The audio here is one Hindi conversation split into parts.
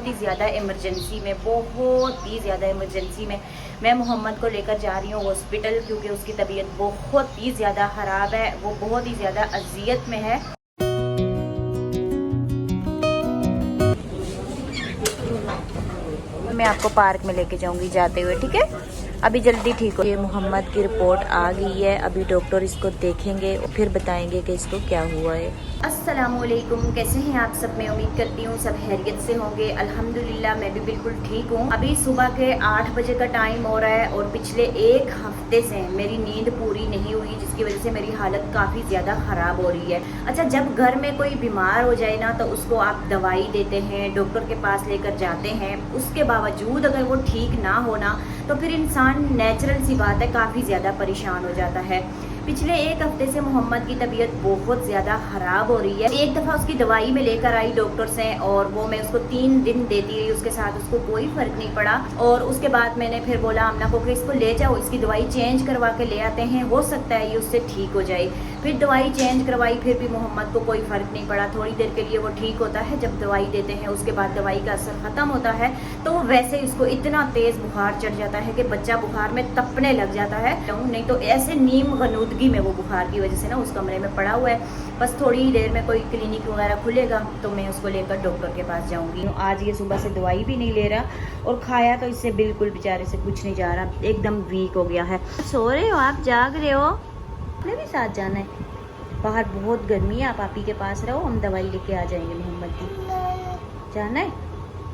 ही ज़्यादा इमरजेंसी में, बहुत ही ज़्यादा इमरजेंसी में मैं मोहम्मद को लेकर जा रही हूँ हॉस्पिटल, क्योंकि उसकी तबीयत बहुत ही ज़्यादा ख़राब है, वो बहुत ही ज़्यादा अजियत में है। मैं आपको पार्क में लेके जाऊंगी जाते हुए, ठीक है? अभी जल्दी ठीक हो। ये मोहम्मद की रिपोर्ट आ गई है, अभी डॉक्टर इसको देखेंगे और फिर बताएंगे कि इसको क्या हुआ है। अस्सलामुअलैकुम, कैसे हैं आप सब? मैं उम्मीद करती हूँ सब खैरियत से होंगे। अल्हम्दुलिल्लाह मैं भी बिल्कुल ठीक हूँ। अभी सुबह के 8 बजे का टाइम हो रहा है और पिछले 1 हफ्ते से मेरी नींद पूरी नहीं हुई, जिसकी वजह से मेरी हालत काफ़ी ज़्यादा ख़राब हो रही है। अच्छा, जब घर में कोई बीमार हो जाए ना तो उसको आप दवाई देते हैं, डॉक्टर के पास लेकर जाते हैं, उसके बावजूद अगर वो ठीक ना होना तो फिर इंसान नेचुरल सी बात है काफ़ी ज़्यादा परेशान हो जाता है। पिछले 1 हफ्ते से मोहम्मद की तबीयत बहुत ज़्यादा ख़राब हो रही है। एक दफ़ा उसकी दवाई में लेकर आई डॉक्टर से और वो मैं उसको 3 दिन देती रही, उसके साथ उसको कोई फ़र्क नहीं पड़ा। और उसके बाद मैंने फिर बोला आमना को कि इसको ले जाओ, इसकी दवाई चेंज करवा के ले आते हैं, हो सकता है ये उससे ठीक हो जाए। फिर दवाई चेंज करवाई, फिर भी मोहम्मद को कोई फ़र्क नहीं पड़ा। थोड़ी देर के लिए वो ठीक होता है जब दवाई देते हैं, उसके बाद दवाई का असर ख़त्म होता है तो वैसे ही उसको इतना तेज़ बुखार चढ़ जाता है कि बच्चा बुखार में तपने लग जाता है। नहीं तो ऐसे नीम गनूदगी में वो बुखार की वजह से ना उस कमरे में पड़ा हुआ है। बस थोड़ी ही देर में कोई क्लिनिक वगैरह खुलेगा तो मैं उसको लेकर डॉक्टर के पास जाऊंगी। आज ये सुबह से दवाई भी नहीं ले रहा और खाया तो इससे बिल्कुल बेचारे से कुछ नहीं जा रहा, एकदम वीक हो गया है। सो रहे हो आप, जाग रहे हो? अपने भी साथ जाना है? बाहर बहुत गर्मी है, आप ही के पास रहो, हम दवाई लेके आ जाएंगे मोहम्मद की। जाना है?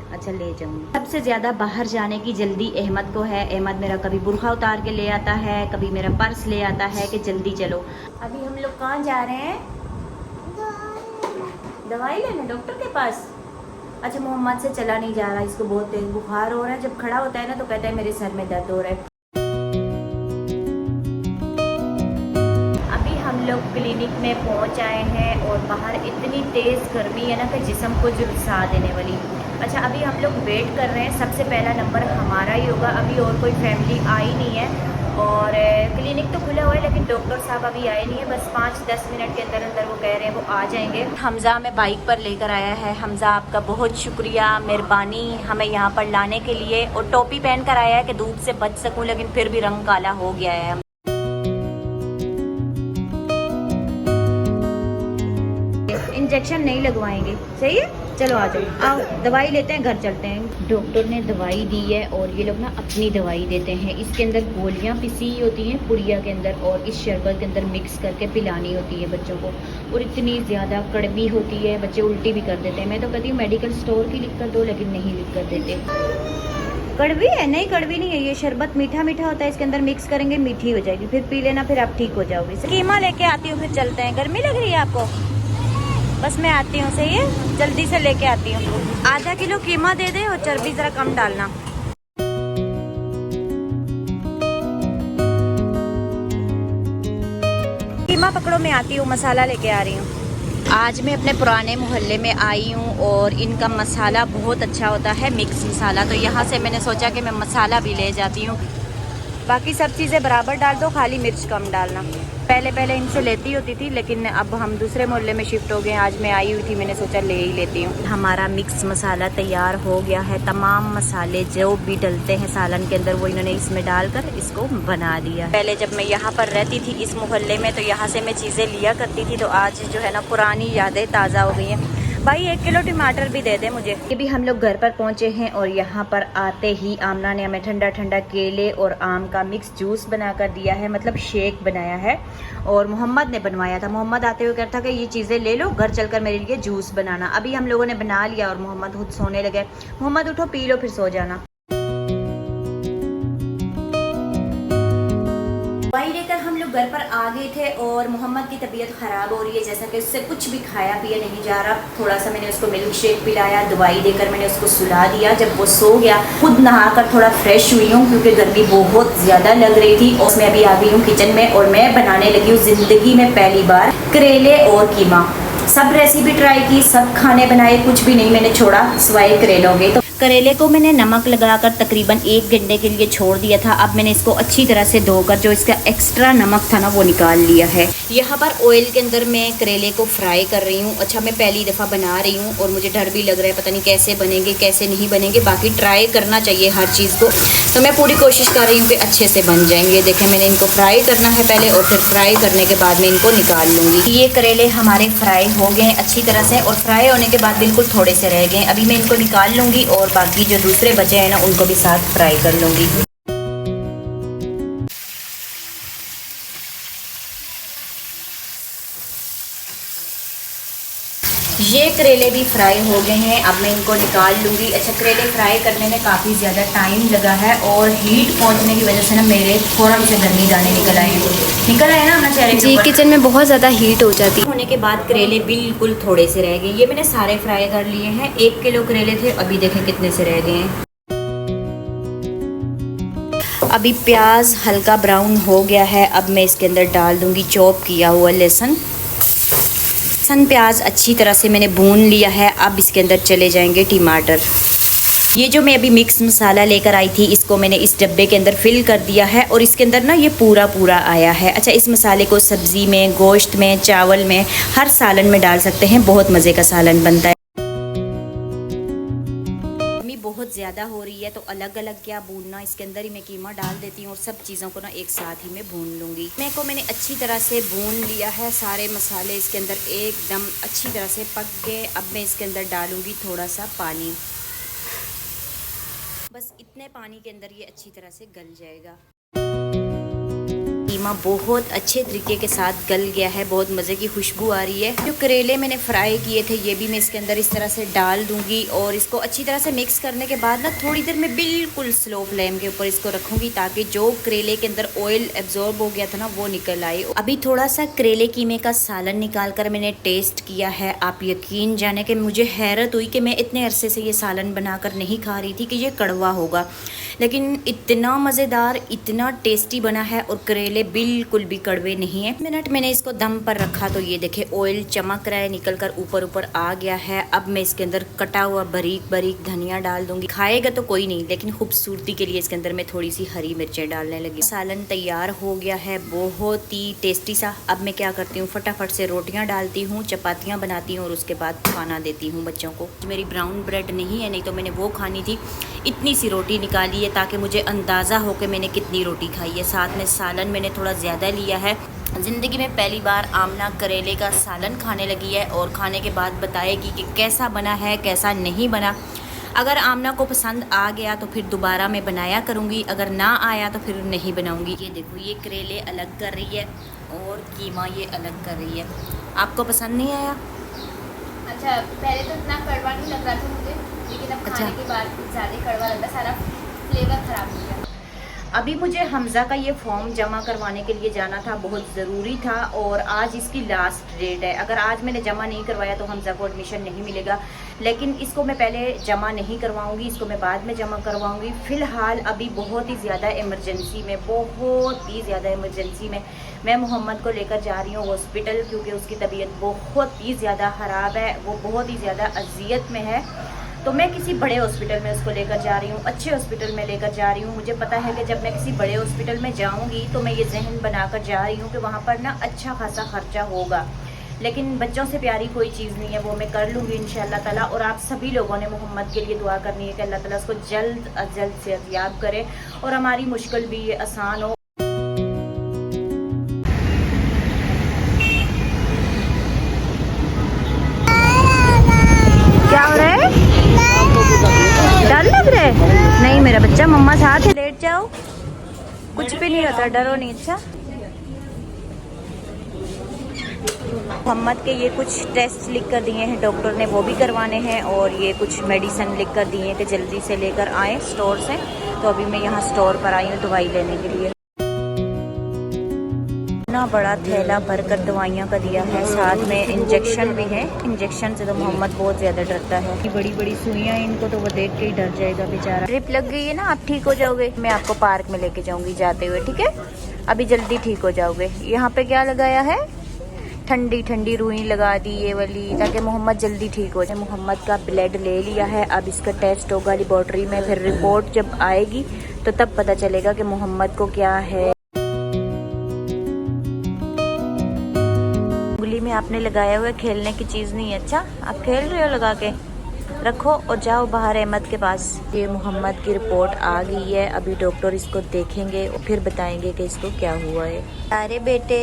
अच्छा, ले जाऊंगी। सबसे ज़्यादा बाहर जाने की जल्दी अहमद को है। अहमद मेरा कभी बुरखा उतार के ले आता है, कभी मेरा पर्स ले आता है कि जल्दी चलो। अभी हम लोग कहाँ जा रहे हैं? दवाई लेने डॉक्टर के पास। अच्छा, मोहम्मद से चला नहीं जा रहा, इसको बहुत तेज बुखार हो रहा है। जब खड़ा होता है ना तो कहता है मेरे सर में दर्द हो रहा है। हम लोग क्लिनिक में पहुंच आए हैं और बाहर इतनी तेज़ गर्मी है ना कि जिस्म को झुलसा देने वाली। अच्छा, अभी हम लोग वेट कर रहे हैं, सबसे पहला नंबर हमारा ही होगा। अभी और कोई फैमिली आई नहीं है और क्लिनिक तो खुला हुआ है लेकिन डॉक्टर साहब अभी आए नहीं है। बस 5-10 मिनट के अंदर अंदर वो कह रहे हैं वो आ जाएंगे। हमज़ा हमें बाइक पर लेकर आया है। हमज़ा आपका बहुत शुक्रिया, मेहरबानी हमें यहाँ पर लाने के लिए। और टोपी पहन कर आया है कि धूप से बच सकूँ, लेकिन फिर भी रंग काला हो गया है। इंजेक्शन नहीं लगवाएंगे, सही है? चलो आ जाओ, आओ दवाई लेते हैं, घर चलते हैं। डॉक्टर ने दवाई दी है और ये लोग ना अपनी दवाई देते हैं। इसके अंदर गोलियां पिसी होती हैं पुड़िया के अंदर और इस शरबत के अंदर मिक्स करके पिलानी होती है बच्चों को। और इतनी ज़्यादा कड़वी होती है, बच्चे उल्टी भी कर देते हैं। मैं तो कहती हूँ मेडिकल स्टोर की लिख कर दो, लेकिन नहीं लिख कर देते। कड़वी है? नहीं, कड़वी नहीं है, ये शरबत मीठा मीठा होता है, इसके अंदर मिक्स करेंगे मीठी हो जाएगी, फिर पी लेना, फिर आप ठीक हो जाओगे। कीमा लेके आती हूँ, फिर चलते हैं। गर्मी लग रही है आपको? बस मैं आती हूँ, सही है? जल्दी से लेके आती हूँ। आधा किलो कीमा दे दे और चर्बी ज़रा कम डालना। कीमा पकड़ो, मैं आती हूँ, मसाला लेके आ रही हूँ। आज मैं अपने पुराने मोहल्ले में आई हूँ और इनका मसाला बहुत अच्छा होता है, मिक्स मसाला। तो यहाँ से मैंने सोचा कि मैं मसाला भी ले जाती हूँ। बाकी सब चीज़ें बराबर डाल दो, खाली मिर्च कम डालना। पहले इनसे लेती होती थी लेकिन अब हम दूसरे मोहल्ले में शिफ्ट हो गए। आज मैं आई हुई थी, मैंने सोचा ले ही लेती हूँ। हमारा मिक्स मसाला तैयार हो गया है। तमाम मसाले जो भी डलते हैं सालन के अंदर वो इन्होंने इसमें डालकर इसको बना दिया। पहले जब मैं यहाँ पर रहती थी इस मोहल्ले में तो यहाँ से मैं चीज़ें लिया करती थी, तो आज जो है ना पुरानी यादें ताज़ा हो गई हैं। भाई 1 किलो टमाटर भी दे दे मुझे। ये भी हम लोग घर पर पहुंचे हैं और यहाँ पर आते ही आमना ने हमें ठंडा ठंडा केले और आम का मिक्स जूस बना कर दिया है, मतलब शेक बनाया है। और मोहम्मद ने बनवाया था। मोहम्मद आते हुए कहता था कि ये चीज़ें ले लो, घर चलकर मेरे लिए जूस बनाना। अभी हम लोगों ने बना लिया और मोहम्मद खुद सोने लगे। मोहम्मद उठो, पी लो, फिर सो जाना। दवाई लेकर हम लोग घर पर आ गए थे और मोहम्मद की तबीयत ख़राब हो रही है, जैसा कि उससे कुछ भी खाया पिया नहीं जा रहा। थोड़ा सा मैंने उसको मिल्क शेक पिलाया, दवाई देकर मैंने उसको सुला दिया। जब वो सो गया, खुद नहाकर थोड़ा फ्रेश हुई हूँ क्योंकि गर्मी बहुत ज़्यादा लग रही थी। और मैं अभी आ गई हूँ किचन में और मैं बनाने लगी हूँ ज़िंदगी में पहली बार करेले और कीमा। सब रेसिपी ट्राई की, सब खाने बनाए, कुछ भी नहीं मैंने छोड़ा सिवाय करेलों के। तो करेले को मैंने नमक लगाकर तकरीबन 1 घंटे के लिए छोड़ दिया था। अब मैंने इसको अच्छी तरह से धोकर जो इसका एक्स्ट्रा नमक था ना वो निकाल लिया है। यहाँ पर ऑयल के अंदर मैं करेले को फ्राई कर रही हूँ। अच्छा, मैं पहली दफ़ा बना रही हूँ और मुझे डर भी लग रहा है, पता नहीं कैसे बनेंगे कैसे नहीं बनेंगे। बाकी ट्राई करना चाहिए हर चीज़ को, तो मैं पूरी कोशिश कर रही हूँ कि अच्छे से बन जाएंगे। देखें, मैंने इनको फ्राई करना है पहले और फिर फ्राई करने के बाद मैं इनको निकाल लूँगी। ये करेले हमारे फ्राई हो गए हैं अच्छी तरह से और फ्राई होने के बाद बिल्कुल थोड़े से रह गए। अभी मैं इनको निकाल लूँगी और बाकी जो दूसरे बचे हैं ना उनको भी साथ फ्राई कर लूँगी। ये करेले भी फ्राई हो गए हैं, अब मैं इनको निकाल लूँगी। अच्छा, करेले फ्राई करने में काफ़ी ज़्यादा टाइम लगा है और हीट पहुँचने की वजह से ना मेरे फ़ौरन से गर्मी दाने निकल आए ना अपना चेहरे के ऊपर। किचन में बहुत ज़्यादा हीट हो जाती है। होने के बाद करेले बिल्कुल थोड़े से रह गए। ये मैंने सारे फ्राई कर लिए हैं। 1 किलो करेले थे, अभी देखें कितने से रह गए हैं। अभी प्याज हल्का ब्राउन हो गया है, अब मैं इसके अंदर डाल दूँगी चॉप किया हुआ लहसुन। प्याज अच्छी तरह से मैंने भून लिया है। अब इसके अंदर चले जाएंगे टमाटर। ये जो मैं अभी मिक्स मसाला लेकर आई थी इसको मैंने इस डब्बे के अंदर फिल कर दिया है और इसके अंदर ना ये पूरा आया है। अच्छा, इस मसाले को सब्ज़ी में, गोश्त में, चावल में, हर सालन में डाल सकते हैं। बहुत मज़े का सालन बनता है। बहुत ज़्यादा हो रही है तो अलग अलग क्या भूनना, इसके अंदर ही मैं कीमा डाल देती हूँ और सब चीज़ों को ना एक साथ ही मैं भून लूँगी। मैंने अच्छी तरह से भून लिया है। सारे मसाले इसके अंदर एकदम अच्छी तरह से पक गए। अब मैं इसके अंदर डालूँगी थोड़ा सा पानी। बस इतने पानी के अंदर ये अच्छी तरह से गल जाएगा। कीमा बहुत अच्छे तरीके के साथ गल गया है, बहुत मज़े की खुशबू आ रही है। जो करेले मैंने फ्राई किए थे ये भी मैं इसके अंदर इस तरह से डाल दूंगी और इसको अच्छी तरह से मिक्स करने के बाद ना थोड़ी देर में बिल्कुल स्लो फ्लेम के ऊपर इसको रखूंगी ताकि जो करेले के अंदर ऑयल एब्जॉर्ब हो गया था ना वो निकल आए। अभी थोड़ा सा करेले कीमे का सालन निकाल कर मैंने टेस्ट किया है। आप यकीन जाने कि मुझे हैरत हुई कि मैं इतने अरसे से ये सालन बनाकर नहीं खा रही थी कि ये कड़वा होगा, लेकिन इतना मज़ेदार, इतना टेस्टी बना है और करेले बिल्कुल भी कड़वे नहीं है। मिनट मैंने इसको दम पर रखा तो ये देखे ऑयल चमक रहा है, निकल कर ऊपर आ गया है। अब मैं इसके अंदर कटा हुआ बारीक धनिया डाल दूंगी। खाएगा तो कोई नहीं, लेकिन खूबसूरती के लिए इसके अंदर मैं थोड़ी सी हरी मिर्चें डालने लगी। सालन तैयार हो गया है, बहुत ही टेस्टी सा। अब मैं क्या करती हूँ, फटाफट से रोटियाँ डालती हूँ, चपातियाँ बनाती हूँ और उसके बाद खाना देती हूँ बच्चों को। मेरी ब्राउन ब्रेड नहीं है, नहीं तो मैंने वो खानी थी। इतनी सी रोटी निकाली है ताकि मुझे अंदाज़ा हो कि मैंने कितनी रोटी खाई है। साथ में सालन मैंने थोड़ा ज़्यादा लिया है। ज़िंदगी में पहली बार आमना करेले का सालन खाने लगी है और खाने के बाद बताएगी कि कैसा बना है कैसा नहीं बना। अगर आमना को पसंद आ गया तो फिर दोबारा मैं बनाया करूँगी, अगर ना आया तो फिर नहीं बनाऊँगी। ये देखो, ये करेले अलग कर रही है और कीमा ये अलग कर रही है। आपको पसंद नहीं आया? अच्छा, पहले तो इतना कड़वा नहीं लग रहा था मुझे, लेकिन अब खाने के बाद ज़्यादा कड़वा लग रहा, सारा फ्लेवर ख़राब हो गया। अभी मुझे हमज़ा का ये फॉर्म जमा करवाने के लिए जाना था, बहुत ज़रूरी था और आज इसकी लास्ट डेट है। अगर आज मैंने जमा नहीं करवाया तो हमज़ा को एडमिशन नहीं मिलेगा, लेकिन इसको मैं पहले जमा नहीं करवाऊंगी, इसको मैं बाद में जमा करवाऊंगी। फ़िलहाल अभी बहुत ही ज़्यादा इमरजेंसी में मैं मोहम्मद को लेकर जा रही हूँ हॉस्पिटल, क्योंकि उसकी तबीयत बहुत ही ज़्यादा ख़राब है, वो बहुत ही ज़्यादा अजियत में है। तो मैं किसी बड़े हॉस्पिटल में उसको लेकर जा रही हूँ, अच्छे हॉस्पिटल में लेकर जा रही हूँ। मुझे पता है कि जब मैं किसी बड़े हॉस्पिटल में जाऊँगी तो मैं ये जहन बनाकर जा रही हूँ कि वहाँ पर ना अच्छा खासा खर्चा होगा, लेकिन बच्चों से प्यारी कोई चीज़ नहीं है, वो मैं कर लूँगी इंशाअल्लाह ताला। और आप सभी लोगों ने मोहम्मद के लिए दुआ करनी है कि अल्लाह ताला उसको जल्द अज जल्द सेहतयाब करे और हमारी मुश्किल भी आसान हो। क्या हो रहा है? डर लग रहा है? नहीं मेरा बच्चा, मम्मा साथ है, लेट जाओ, कुछ भी नहीं होता, डरो नहीं। अच्छा, मोहम्मद के ये कुछ टेस्ट लिख कर दिए हैं डॉक्टर ने, वो भी करवाने हैं और ये कुछ मेडिसिन लिख कर दिए हैं कि जल्दी से लेकर आए स्टोर से। तो अभी मैं यहाँ स्टोर पर आई हूँ दवाई लेने के लिए। इतना बड़ा थैला भरकर दवाइयाँ का दिया है, साथ में इंजेक्शन भी है। इंजेक्शन से तो मोहम्मद बहुत ज़्यादा डरता है कि बड़ी बड़ी सुइयाँ, इनको तो वो देख के ही डर जाएगा बेचारा। ड्रिप लग गई है ना, आप ठीक हो जाओगे। मैं आपको पार्क में लेके जाऊँगी जाते हुए, ठीक है? अभी जल्दी ठीक हो जाओगे। यहाँ पे क्या लगाया है? ठंडी ठंडी रुई लगा दी ये वाली, ताकि मोहम्मद जल्दी ठीक हो जाए। मोहम्मद का ब्लड ले लिया है, अब इसका टेस्ट होगा लेबोरेटरी में, फिर रिपोर्ट जब आएगी तो तब पता चलेगा कि मोहम्मद को क्या है। उंगली में आपने लगाया हुआ खेलने की चीज़ नहीं है। अच्छा, आप खेल रहे हो, लगा के रखो और जाओ बाहर अहमद के पास। ये मोहम्मद की रिपोर्ट आ गई है, अभी डॉक्टर इसको देखेंगे और फिर बताएंगे कि इसको क्या हुआ है। अरे बेटे,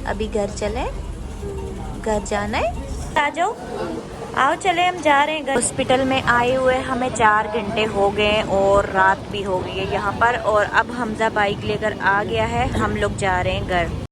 अभी घर चले, घर जाना है, आ जाओ, आओ चले, हम जा रहे हैं घर। हॉस्पिटल में आए हुए हमें 4 घंटे हो गए और रात भी हो गई है यहाँ पर, और अब हमजा बाइक लेकर आ गया है, हम लोग जा रहे हैं घर।